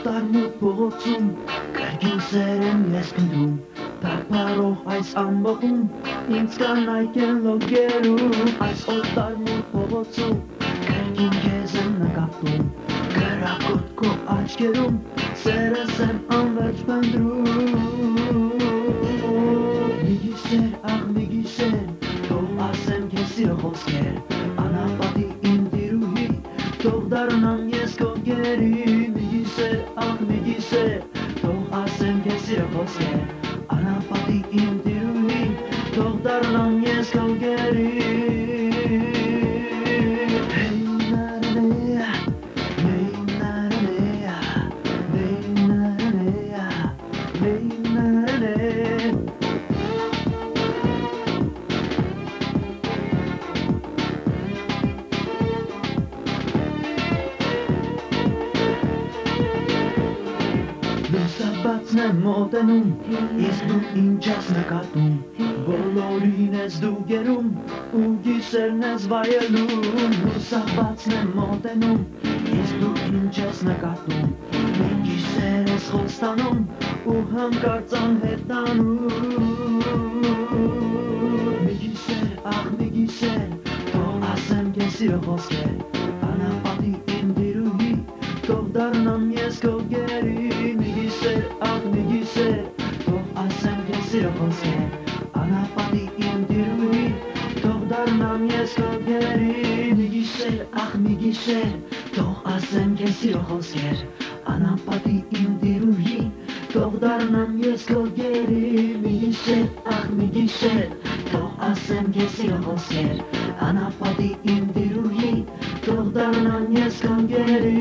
Օտարմուտ փողոցում կրկին սեր եմ ես կնդրում Դարբարող այս ամբողում ինձ կանայք են լոգերում Այս օտարմուտ փողոցում կրկին քեզ եմ նկատում Կրակոտ քո աչքերում սերս եմ անվերջ փնտրում Մի գիշեր, աղ մի գիշեր թող ասեմ քեզ սիրո խոսքեր Անապատի իմ տիրուհի թող դառնամ ես քո գերի Մի գիշեր, աղ մի գիշեր թող ասեմ քեզ սիրո խոսքեր Անապատի իմ տիրուհի թող դառնամ ես քո գերի Լուսաբացն եմ մոտենում, իսկ դու ինչ ես նկատում Բոլորին ես դու գերում, ու գիշերն ես վայելում Լուսաբացն եմ մոտենում, իսկ դու ինչ ես նկատում Մի գիշեր ես խոստանում, ու հանկարծ անհետանում Մի գիշեր, աղ մի գիշեր, թող ասեմ քեզ սիրո խոսքեր Անապատի իմ տիրուհի, թող դառնամ ես քո գերի Մի գիշեր, աղ մի գիշեր, թող ասեմ քեզ սիրո խոսքեր Անապատի իմ տիրուհի, թող դառնամ ես քո գերի Մի գիշեր, աղ մի գիշեր, թող ասեմ քեզ սիրո խոսքեր Անապատի իմ տիրուհի, թող դառնամ ես քո գերի Մի գիշեր, աղ մի գիշեր, թող ասեմ քեզ սիրո խոսքեր Անապատի իմ տիրուհի, թող դառնամ ես քո գերի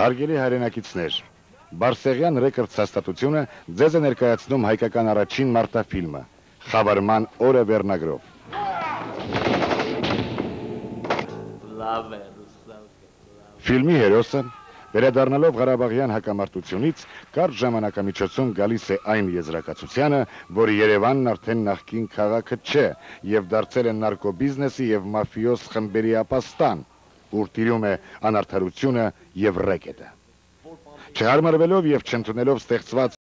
Հարգելի հայրենակիցներ, Բարսեղյան ռեկորդս հաստատությունը ձեզ է ներկայացնում հայկական առաջին մարտաֆիլմը «Խավարման օրը» վերնագրով։ Ֆիլմի հերոսը, վերադառնալով Ղարաբաղյան հակամարտությունից, կարճ ժամանակամիջոցում գալիս է այն եզրակացությանը, որ Երևանն արդեն նախկին քաղաքը չէ եւ դարձել է նարկոբիզնեսի եւ մաֆիոզ խմբերի ապաստան, ուր տիրում է անարդարությունը եւ ռեկետը։ Չհարմարվելով եւ չընդունելով ստեղծված